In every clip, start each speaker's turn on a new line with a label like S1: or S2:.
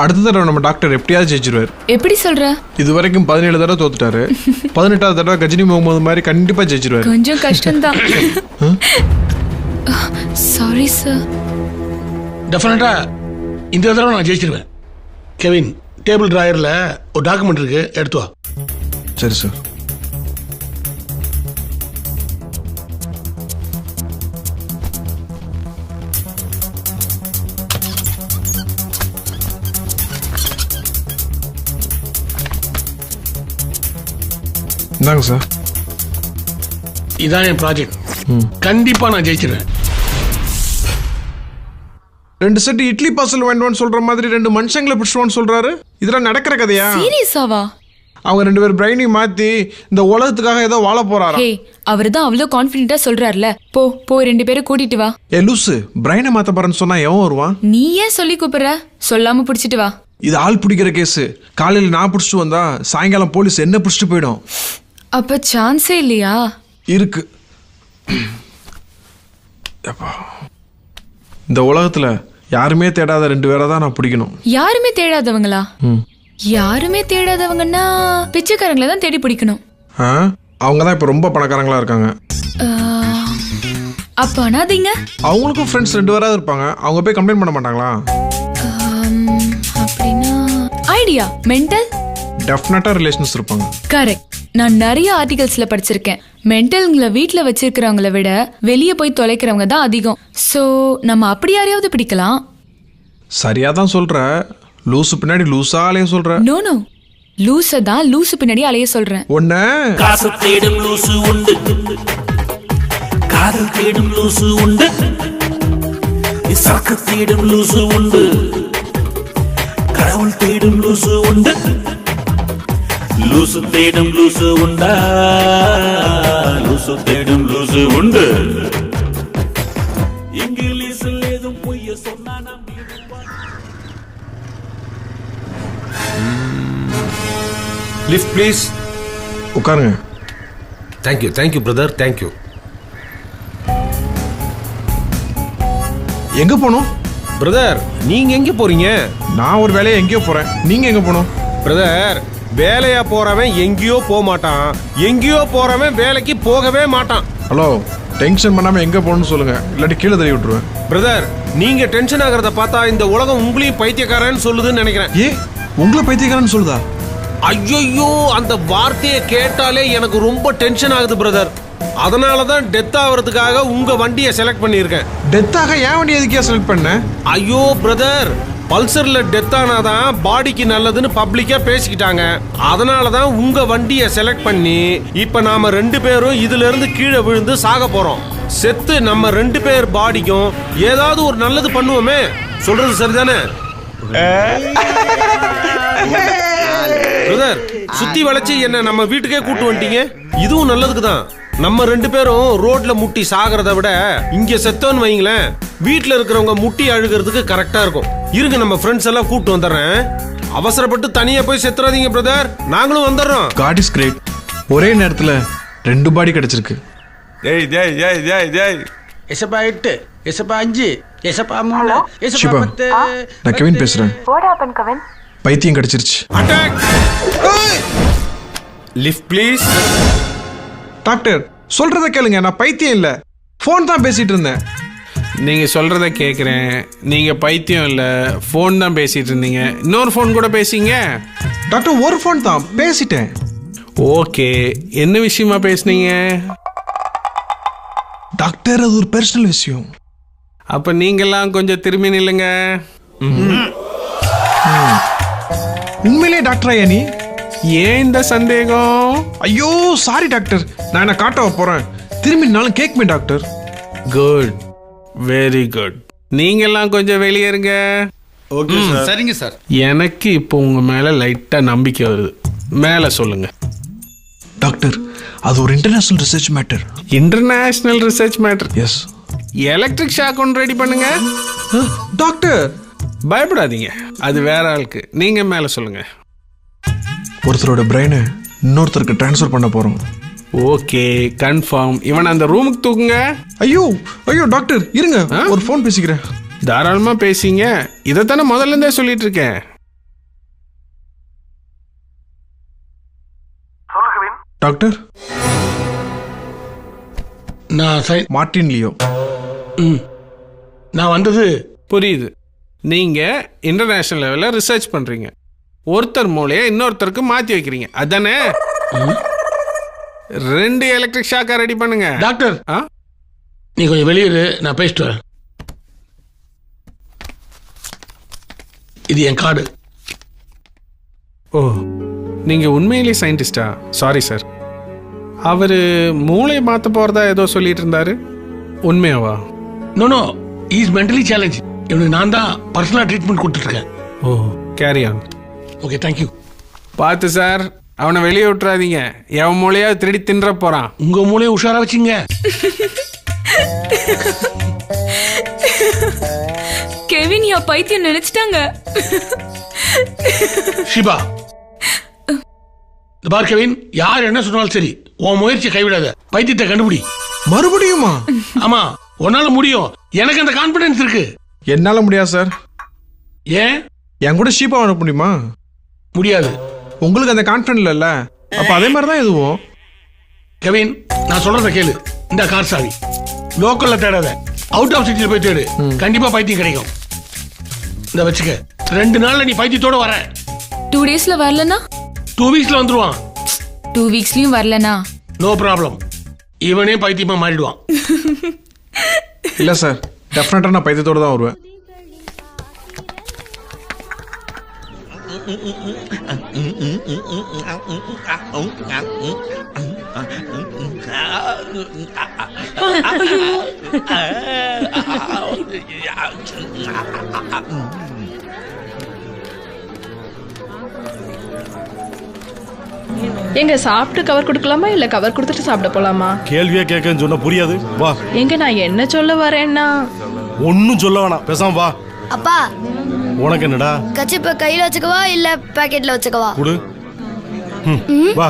S1: அடுத்த தடவை நம்ம டாக்டர் எப்படியாவது ஜெயிச்சிருவார்.
S2: எப்படி சொல்ற?
S1: இது வரைக்கும் 17 தடவை தோத்துட்டாரு. 18வது தடவை கஜினி முகமது மாதிரி கண்டிப்பா ஜெயிச்சிருவாரு.
S2: கொஞ்சம் கஷ்டம்தான். Sorry sir.
S3: டெஃபினட்டா இந்த தடவை நான் ஜெயிச்சிருவேன். கெவின், டேபிள் டிராயர்ல ஒரு டாக்குமெண்ட் இருக்கு, எடுத்து வா.
S1: சரி சார். இந்தாங்க சார்.
S3: இதான் என் ப்ராஜெக்ட். கண்டிப்பா நான் ஜெயிச்சிருவேன்.
S1: 2 செட் இட்லி பார்சல் வேண்டாம்னு சொல்ற மாதிரி 2 மனுஷங்களை பிடிச்சுவான்னு சொல்றாரு. இதெல்லாம் நடக்கிற கதையா?
S2: சீரியஸாவா?
S1: அவங்க 2 பேர் பிரைனி மாத்தி இந்த உலகத்துக்காக ஏதோ வாழ போறாரா?
S2: ஹே, அவர்தான் அவ்வளவு கான்ஃபிடென்ட்டா சொல்றாருல. போ 2 பேரை கூட்டிட்டு வா.
S1: ஏ லூசு, பிரைனை மாத்த போறேன்னு சொன்னா எவன் வருவான்?
S2: நீ ஏன் சொல்லி கூப்பிடுற? சொல்லாம பிடிச்சிட்டு வா.
S1: இது ஆள் பிடிக்கிற கேஸ். காலையில நான் பிடிச்சிட்டு வந்தா சாயங்காலம் போலீஸ் என்ன பிடிச்சிட்டு போயிடும்.
S2: அப்ப சான்ஸே இல்லையா?
S1: இருக்கு. இந்த உலகத்துல யாருமே தேடாத 2 பேரை தான் நான் பிடிக்கணும்.
S2: யாருமே தேடாதவங்களா? யாருமே தேடாதவங்கன்னா பிச்சைக்காரங்களை தான் தேடி பிடிக்கணும்.
S1: அவங்க தான் இப்ப ரொம்ப பணக்காரங்களா இருக்காங்க.
S2: அப்ப அனாதைங்க?
S1: அவங்களுக்கும் ஃப்ரெண்ட்ஸ் 2 பேராவது இருப்பாங்க. அவங்க போய் கம்ப்ளைண்ட் பண்ண மாட்டாங்களா?
S2: அப்படின்னா ஐடியா. மென்டல்?
S1: டெஃபினட்டா ரிலேஷன்ஸ் இருப்பாங்க.
S2: கரெக்ட். நான் நிறைய ஆர்டிகல்ஸ்ல படிச்சிருக்கேன். மென்டல்ங்களை வீட்டுல வச்சிருக்கிறவங்கள விட வெளியே போய் தொலைக்கிறவங்க தான் அதிகம். சோ நம்ம அப்படி யாரையாவது பிடிக்கலாம்.
S1: சரியா தான் சொல்ற. லூசு பின்னாடி லூசா அலைய சொல்ற?
S2: நோ, லூச தான் லூசு பின்னாடி அலைய சொல்றேன்.
S1: ஒண்ணு
S4: காசு தேடும் லூசு உண்டு, காதல் தேடும் லூசு உண்டு, சரக்கு தேடும் லூசு உண்டு, கடவுள் தேடும் லூசு உண்டு, லூசு தேடும் லூசு உண்டா, லூசு தேடும் லூசு உண்டு. இங்கிலீஷில் ஏதும் பொய்ய சொன்னா
S5: லிஃப்ட் ப்ளீஸ்.
S1: உட்காருங்க.
S5: Thank you brother, thank you.
S1: எங்க போனோம்?
S5: பிரதர், நீங்க எங்க போறீங்க?
S1: நான் ஒரு வேலையை எங்கேயோ போறேன். நீங்க எங்க போனோம்?
S5: பிரதர், வேலையா போறவன் எங்கேயோ போக மாட்டான், எங்கேயோ போறவன் வேலைக்கு போகவே மாட்டான்.
S1: ஹலோ, டென்ஷன் பண்ணாம எங்க போகணும்னு சொல்லுங்க, இல்லாட்டி கீழே தள்ளி விட்டுருவேன்.
S5: பிரதர், நீங்க டென்ஷன் ஆகிறத பார்த்தா இந்த உலகம் உங்களையும் பைத்தியக்காரன்னு சொல்லுதுன்னு நினைக்கிறேன்.
S1: ஏ, உங்களை பைத்தியக்காரன்னு சொல்லுதா?
S5: ஐயோ, அந்த வார்த்தையை கேட்டாலே எனக்கு ரொம்ப டென்ஷன் ஆகுது பிரதர். அதனாலதான் டெத் ஆகிறதுக்காக உங்க வண்டியை செலக்ட் பண்ணியிருக்கேன்.
S1: டெத்தாக ஏன் வண்டி எதுக்கே செலக்ட் பண்ண?
S5: ஐயோ பிரதர், பல்சர்ல டெத் ஆனாதான் பாடிக்கு நல்லதுன்னு பப்ளிக்கா பேசிக்கிட்டாங்க. அதனாலதான் உங்க வண்டியை செலக்ட் பண்ணி இப்ப நாம 2 பேரும் இதுல இருந்து கீழே விழுந்து சாக போறோம். செத்து நம்ம 2 பேர் பாடிக்கும் ஏதாவது ஒரு நல்லது பண்ணுவோமே. சொல்றது சரிதானே பிரதர்? சுத்தி வளைச்சு என்ன நம்ம வீட்டுக்கே கூட்டு வந்துட்டீங்க. இதுவும் நல்லதுக்கு தான். நம்ம 2 பேரும் ரோட்ல முட்டி சாகிறத விட இங்க செத்தோன்னு வைங்களேன், வீட்டுல இருக்கிறவங்க முட்டி அழுகிறதுக்கு கரெக்டா இருக்கும். இருங்க, நம்ம ஃப்ரெண்ட்ஸ் எல்லாம் கூட்டு வந்துடுறேன். அவசரப்பட்டு தனியா போய் செத்துறாதீங்க பிரதர், நாங்களும் வந்துடுறோம்.
S1: God is great. ஒரே நேரத்துல 2 பாடி கிடைச்சிருக்கு.
S6: ஜெய் ஜெய் ஜெய் ஜெய் ஜெய்.
S7: எசப்பா 8, எசப்பா 5, எசப்பா 3, எசப்பா
S1: ஷிபா,
S7: 10.
S1: நான் கெவின் பேசுறேன். பைத்தியம் கிடைச்சிருச்சு.
S5: அட்டாக். Lift please.
S1: டாக்டர் சொல்றத கேளுங்க, நான் பைத்தியம் இல்ல, போன் தான் பேசிட்டு இருந்தேன்.
S6: நீங்க சொல்றத கேக்குறேன். நீங்க பைத்தியம் இல்ல, போன் தான் பேசிட்டு இருந்தீங்க. இன்னொரு போன் கூட பேசிங்க.
S1: டாக்டர், ஒரு போன் தான் பேசிட்டேன்.
S6: ஓகே, என்ன விஷயமா பேசுனீங்க?
S1: டாக்டர், அது ஒரு பர்சனல் விஷயம்.
S6: அப்ப நீங்கெல்லாம் கொஞ்சம் திரும்பி நில்லுங்க.
S1: உண்மையிலே டாக்டரா நீ?
S6: ஏன் இந்த சந்தேகம்?
S1: ஐயோ சாரி டாக்டர், நான் என்ன காட்டவ போறேன். திரும்பினாலும் கேட்குமே டாக்டர்.
S6: Good, very good. நீங்கெல்லாம் கொஞ்சம் வெளியே இருங்க.
S7: Okay sir. சரிங்க சார்.
S6: எனக்கு இப்போ உங்க மேல லைட்டா நம்பிக்கை வருது. மேல சொல்லுங்க.
S1: டாக்டர், அது ஒரு international research matter.
S6: International research matter?
S1: Yes.
S6: Electric shock ஒன்று ரெடி பண்ணுங்க.
S1: டாக்டர்,
S6: பயப்படாதீங்க, அது வேற ஆளுக்கு. நீங்க மேல சொல்லுங்க.
S1: ஒருத்தரோட பிரெயினை இன்னொருத்தருக்கு டிரான்ஸ்ஃபர் பண்ண போறோம்.
S6: Okay, confirm. இவன் அந்த ரூமுக்கு தூக்குங்க.
S1: ஐயோ ஐயோ டாக்டர், இருங்க, ஒரு ஃபோன் பேசிக்கிறேன்.
S6: தாராளமா பேசிங்க. இதைத்தானே முதல்ல இருந்தே சொல்லிட்டு இருக்கேன்.
S1: Doctor Martin Leo.
S3: நான் வந்தது
S6: புரியுது. நீங்க இன்டர்நேஷனல் லெவலில் ரிசர்ச் பண்றீங்க. ஒருத்தர் மூலையை இன்னொருத்தருக்கு மாற்றி வைக்கிறீங்க, அதானே? 2 எலக்ட்ரிக் ஷாக்கா ரெடி பண்ணுங்க.
S3: டாக்டர்
S6: ஆ,
S3: நீ கொஞ்சம் வெளியேறு, நான் பேசிட்டு வரேன். இது என் கார்டு.
S6: ஓ, நீங்க உண்மையிலேயே சயின்டிஸ்டா? Sorry sir. அவரு மூளையை மாற்ற போறதா ஏதோ சொல்லிட்டு இருந்தாரு, உண்மையாவா?
S3: No, is mentally challenge. இவனுக்கு நான் தான் பர்சனலா ட்ரீட்மெண்ட் கொடுத்துட்டு இருக்கேன்.
S6: Oh, carry on.
S3: Okay, thank you.
S6: பார்த்து சார், அவனை வெளியே விட்டுறாதீங்க. எவன் மூளையா திருடி தின்ற போறான்.
S3: உங்க மூளையை உஷாரா வச்சுங்க.
S2: கெவின் யா பைத்தியம் நினைச்சிட்டாங்க.
S3: ஷிபா, இந்த பார் கெவின், யார் என்ன சொன்னாலும் சரி, உன் முயற்சியை கைவிடாத. பைத்தியத்தை கண்டுபிடி.
S1: மறுபடியுமா?
S3: ஆமா, உன்னால முடியும். எனக்கு அந்த கான்பிடன்ஸ் இருக்கு.
S1: என்னால முடியாது சார்.
S3: ஏன்?
S1: என் கூட ஷீப்பா அனுப்ப முடியுமா?
S3: முடியாது.
S1: உங்களுக்கு அந்த கான்ஃபிடன்ஸ் இல்லைல்ல, அப்ப அதே மாதிரி தான் இதுவும்.
S3: கெவின், நான் சொல்றத கேளு. இந்த கார் சாவி லோக்கல்ல தேடாத, அவுட் ஆஃப் சிட்டில போய் தேடு. கண்டிப்பா பைத்தியம் கிடைக்கும். இந்த வச்சுக்க. 2 நாள்ல நீ பைத்தியத்தோட வர.
S2: 2 டேஸ்ல வரலனா?
S3: 2 வீக்ஸ்ல வந்துருவான்.
S2: 2 வீக்ஸ்லயும் வரலனா?
S3: No problem. இவனே பைத்தியமா மாறிடுவான்.
S1: இல்ல சார், டெஃபினட்டா நான் பைத்தியத்தோட தான் வருவேன்.
S8: எங்க சாப்பிட்டு கவர் கொடுக்கலாமா இல்ல கவர் கொடுத்துட்டு சாப்பிட போலாமா?
S9: கேள்வியா கேட்கன்னு சொன்னா புரியாது. வா.
S8: எங்க நான் என்ன சொல்ல வரேன்னா?
S9: ஒன்னும் சொல்ல வேணாம், பேசாம வா.
S10: அப்பா,
S9: உனக்கு என்னடா?
S10: கச்சிப்ப கையில வச்சுக்கவா இல்ல பாக்கெட்ல வச்சுக்கவா?
S9: குடு. வா.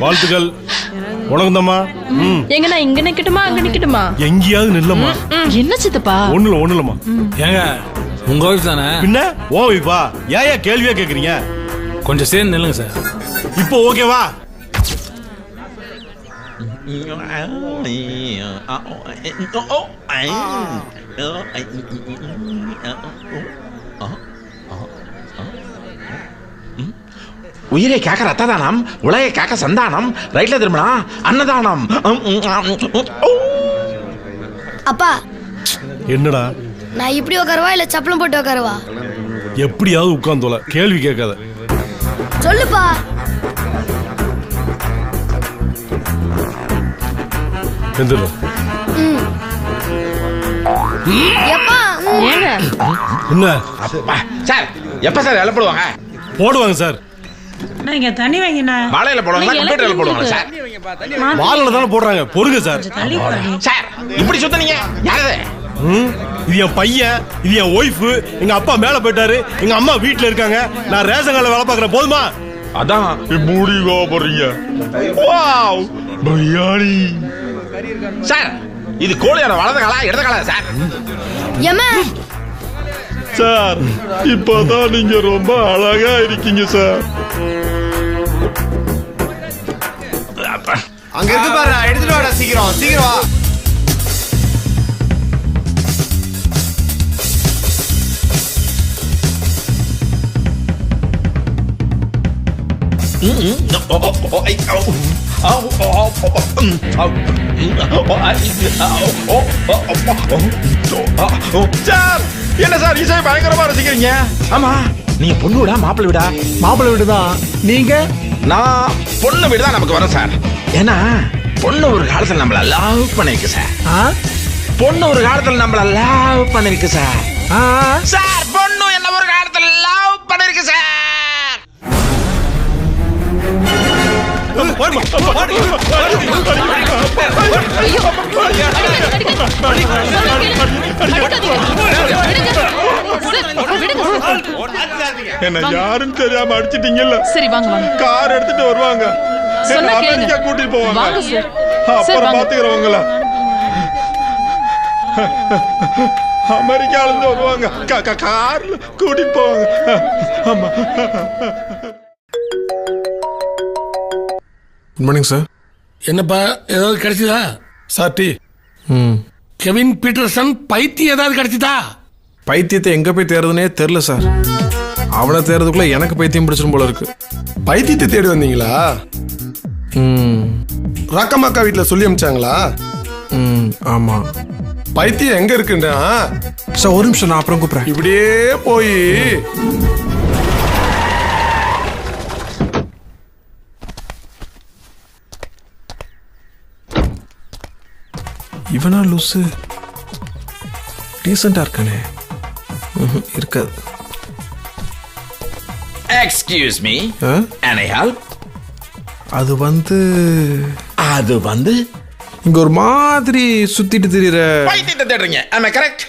S9: வாழ்த்துக்கள். உனக்குந்தம்மா.
S8: எங்க நான் இங்க நிக்கட்டுமா அங்க நிக்கட்டுமா?
S9: எங்கேயாவது நில்லம்மா.
S8: என்ன சித்தப்பா?
S9: ஒண்ணுல ஒண்ணுலம்மா.
S11: ஏங்க, உங்க ஒய்ஃப் தானே?
S9: பின்ன ஓ வைப்பா. ஏன் கேள்வியா கேக்குறீங்க?
S11: கொஞ்சம் சேர்ந்து நில்லுங்க சார்.
S9: இப்போ ஓகேவா?
S12: உயிரை காக்க ரத்ததானம், உலகை காக்க சந்தானம், ரைட்ல திரும்பினா அன்னதானம்.
S10: அப்பா,
S9: என்னடா?
S10: நான் இப்படி உட்காரவா இல்ல சப்பளம் போட்டு உட்காரவா?
S9: எப்படியாவது உட்கார்ந்தோல, கேள்வி கேட்காத.
S10: சொல்லுப்பா.
S9: எந்திரா.
S10: எப்பா?
S8: ஏங்க
S9: என்ன
S12: சார், எப்ப சார் எழப்படுவாங்க?
S9: போடுவாங்க சார்.
S13: நீங்க தண்ணி வைங்கண்ணா.
S12: வாழையில போடுவாங்களா, கம்ப்யூட்டர்ல போடுவாங்களா சார்?
S9: வாழையில தானே போடுறாங்க. பொறுங்க சார்.
S12: சார், இப்படி சுத்தனீங்க யாரது?
S9: இது என் பையன், இது என் ஒய்ஃப். எங்க அப்பா மேல போயிட்டாரு, எங்க அம்மா வீட்டுல இருக்காங்க. நான் ரேஷன் கடையில வேலை பார்க்கறேன். போதுமா?
S12: அதான்
S9: மூடி கோபப்படுறீங்க. வாவ், பிரியாணி.
S12: சார், இது கோழியோட வலது காலா இடது காலா சார்?
S10: ஏமா
S9: சார், இப்பதான் நீங்க ரொம்ப அழகா இருக்கீங்க சார்.
S12: அங்க இருக்கு பாரு, எடுத்துட்டு வாடா, சீக்கிரம் சீக்கிரம் வா. சார், என்ன சார் இசை பயங்கரமா ரசிக்கிறீங்க? ஆமா, நீங்க பொண்ணு விடா மாப்பிள்ளை விடா?
S1: மாப்பிள்ளை வீடு தான். நீங்க?
S12: நான் பொண்ணு வீடு தான் நமக்கு வரும் சார். ஏன்னா பொண்ணு ஒரு காலத்துல நம்மள லவ் பண்ணிருக்கு சார். பொண்ணு ஒரு காலத்துல நம்மள லவ் பண்ணிருக்கு சார். சார், பொண்ணு என்ன ஒரு காலத்துல லவ் பண்ணிருக்கு சார்.
S9: என்ன யாருன்னு தெரியாம அடிச்சிட்டீங்கல்ல.
S8: சரி வாங்க வாங்க.
S9: கார் எடுத்துட்டு வருவாங்க, அமெரிக்கா கூட்டிட்டு போவாங்க. அப்புறம் பாத்துக்கிறவங்கள. அமெரிக்கால இருந்து வருவாங்க கார்ல கூட்டிட்டு போவாங்க. ஆமா.
S1: Good morning sir.
S3: என்னப்பா ஏதாவது கிடைச்சதா?
S9: Sir tea.
S3: கெவின் பீட்டர்சன் பைத்தியம் ஏதாவது கிடைச்சதா?
S1: பைத்தியத்தை எங்க போய் தேடுறதுனே தெரியல சார். அவனை தேடுறதுக்குள்ள எனக்கு பைத்தியம் பிடிச்சிரும் போல இருக்கு.
S9: பைத்தியத்தை தேடி வந்தீங்களா? ராக்கம்மாக்கா வீட்டில் சொல்லி அமிச்சாங்களா?
S1: ஆமா.
S9: பைத்தியம் எங்க இருக்குன்னா
S1: சார் ஒரு நிமிஷம், நான் அப்புறம் கூப்பிடுறேன்.
S9: இப்படியே போய்
S1: இவனா லூசு? டீசெண்டா இருக்கானே. இருக்காது.
S12: Excuse me, any help?
S1: அது வந்து இங்க ஒரு மாதிரி சுத்திட்டு திரியற
S12: பைத்தியத்தை தேடுறீங்க. am I correct?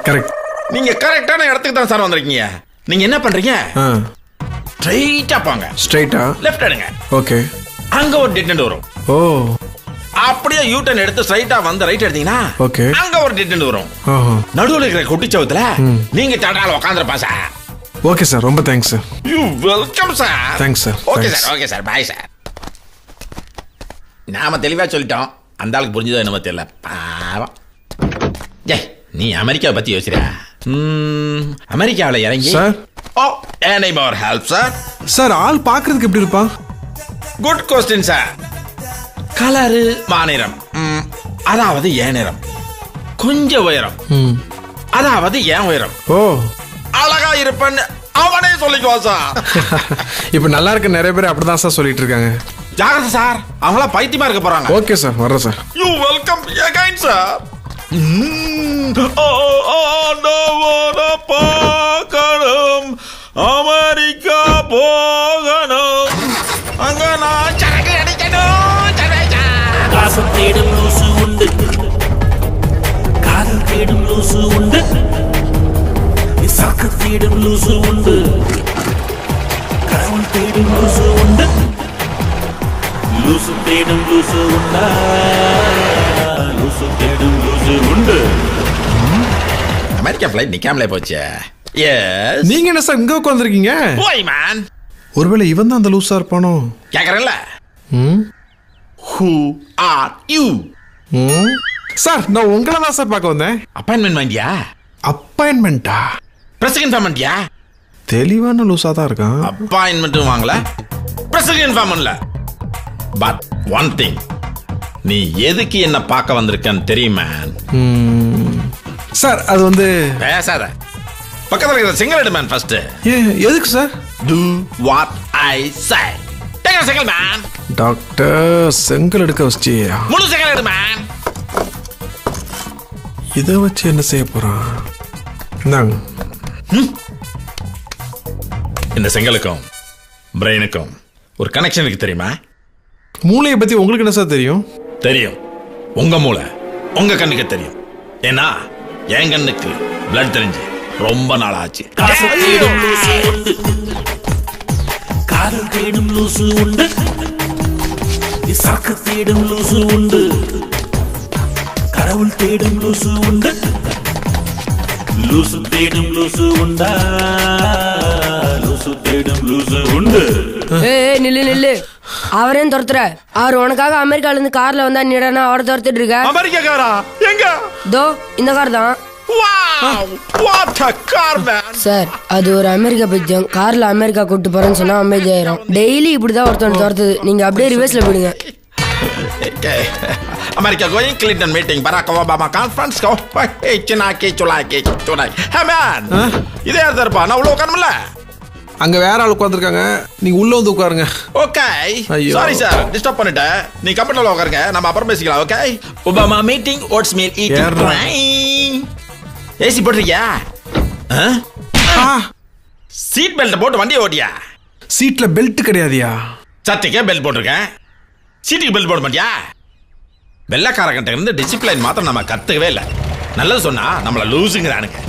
S1: கரெக்ட்.
S12: நீங்க கரெக்டான இடத்துக்கு தான் சார் வந்திருக்கீங்க. நீங்க என்ன பண்றீங்க? ஸ்ட்ரைட்டா போங்க.
S1: ஸ்ட்ரைட்டா
S12: லெஃப்ட் எடுங்க.
S1: ஓகே.
S12: அங்க ஒரு டெட் எண்ட் வரும்.
S1: ஓ.
S12: அப்படியே யூ டர்ன் எடுத்து ஸ்ட்ரைட்டா வந்து ரைட் எடுத்தீங்கன்னா
S1: ஓகே,
S12: அங்க ஒரு டெட் எண்ட் வரும். நடுவுல இருக்கிற குட்டிச்சவத்துல நீங்க தடால உட்கார்ந்திருப்பா சார்.
S1: ஓகே சார், ரொம்ப thanks sir.
S12: You welcome sir.
S1: Thanks sir.
S12: Okay sir, okay sir, bye sir. நாம தெளிவா சொல்லிட்டோம். அந்த ஆளுக்கு புரிஞ்சதோ என்னமோ தெரியல, பாவம். ஏய், நீ அமெரிக்காவை பத்தி யோசிக்கிற? அமெரிக்காவில் இறங்கி
S1: சார்.
S12: ஓ, any more help sir?
S1: Sir, ஆள் பார்க்கிறதுக்கு எப்படி இருப்பான்?
S12: Good question sir. கலரு மாநிறம், அதாவது ஏன் நிறம். கொஞ்சம் உயரம், அதாவது ஏன் உயரம்.
S1: ஓ.
S12: அழகா இருப்பேன்னு அவனே சொல்லிக்குவான் சார்.
S1: இப்ப நல்லா இருக்க நிறைய பேர் அப்படிதான் சார் சொல்லிட்டு இருக்காங்க.
S12: ஜாகிரதை சார், அவங்களா பைத்தியமா இருக்க போறாங்க.
S1: ஓகே சார், வர்றேன் sir.
S12: You welcome again sir.
S9: பார்க்கணும், அமெரிக்கா போகணும்,
S12: அங்க நான் சரக்கு அடிக்கணும்.
S4: காசம் தேடும் லூசு உண்டு, காதல் தேடும் லூசு உண்டு, சாக்கு தேடும் லூசு உண்டு, கடவுள் தேடும் லூசு உண்டு, லூசு தேடும் லூசு உண்டா, லூசு தேடும் லூசு உண்டு.
S12: அமெரிக்கா ஃப்ளைட் நிக்காமலே போச்சு. எஸ்.
S1: நீங்க என்ன சார் இங்க உட்கார்ந்திருக்கீங்க?
S12: ஓய் மேன்,
S1: ஒருவேளை இவன் தான் அந்த லூசா இருப்பானோ?
S12: கேக்குறேன்ல. Who are you?
S1: சார், நான் உங்களை தான் சார் பார்க்க வந்தேன்.
S12: அப்பாயின்மெண்ட் வாங்கியா?
S1: அப்பாயின்மெண்டா?
S12: பிரஸ் இன்ஃபார்ம் பண்ணியா?
S1: தெளிவான லூசா தான் இருக்கான்.
S12: அப்பாயின்மெண்ட்டும் வாங்கல, பிரஸ் இன்ஃபார்ம் பண்ணல. பட் ஒன் திங், நீ எதுக்கு என்ன பார்க்க வந்திருக்கன்னு தெரியுமா?
S1: சார், அது வந்து
S12: பேசாத. பக்கத்துல இருக்கிற சிங்கிள் எடு மேன் ஃபர்ஸ்ட்.
S1: எதுக்கு sir?
S12: Do what I say. Take a single man.
S1: Doctor, செங்கல் எடுக்க வச்சியா?
S12: முழு செங்கல் எடு மேன்.
S1: இதை வச்சு என்ன செய்ய போறான்? இந்தாங்க.
S12: இந்த செங்கலுக்கும் பிரெயினுக்கும் ஒரு கனெக்ஷன் இருக்கு தெரியுமா?
S1: மூளையை பத்தி உங்களுக்கு என்ன சார் தெரியும்?
S12: தெரியும். உங்க மூளை உங்க கண்ணுக்கு தெரியும். ஏன்னா என் கண்ணுக்கு பிளட் தெரிஞ்சு ரொம்ப நாள் ஆச்சு.
S4: காதல் தேடும் லூசு உண்டு, காதல் தேடும் லூசு உண்டு, சாக்கு தேடும் லூசு உண்டு, கடவுள் தேடும் லூசு உண்டு, லூசு தேடும் லூசு உண்டா, லூசு தேடும் லூசு உண்டு.
S10: நில்லு நில்லு, அவரையும் துரத்துற. அவர் உனக்காக அமெரிக்கால இருந்து கார்ல வந்தா நீடனா அவரை துரத்துட்டு இருக்க.
S9: அமெரிக்கா காரா? எங்க?
S10: தோ இந்த கார் தான். சார், அது ஒரு அமெரிக்கா பைத்தியம். கார்ல அமெரிக்கா கூட்டு போறேன்னு சொன்னா அமைதியாயிரும். டெய்லி இப்படிதான் ஒருத்தன் துரத்துது. நீங்க அப்படியே ரிவர்ஸ்ல போயிடுங்க.
S12: America going, Clinton meeting, Barack Obama conference. சினாக்கி சுலாக்கி சுனாய். ஹே மேன், இதே யார் தரப்பா? நான் உள்ள உட்காரணும்ல.
S1: அங்க வேற ஆள் உட்கார்ந்திருக்காங்க, நீங்க உள்ள வந்து உட்காருங்க.
S12: ஓகே. சாரி சார், டிஸ்டர்ப் பண்ணிட்டேன். நீ கம்ப்யூட்டர்ல உட்காருங்க, நம்ம அப்புறம் பேசிக்கலாம். Okay. Obama meeting, oats meal eating. AC போட்டிருக்கியா? சீட் பெல்ட் போட்டு வண்டியை ஓட்டியா?
S1: சீட்ல பெல்ட் கிடையாதியா?
S12: சட்டைக்கே பெல்ட் போட்டிருக்கேன், சீட்டுக்கு பெல்ட் போட மாட்டியா? வெள்ளக்காரங்கிட்ட இருந்து டிசிப்ளின் மாத்திரம் நம்ம கத்துக்கவே இல்லை. நல்லது சொன்னா நம்மள லூசுங்கிறானுங்க.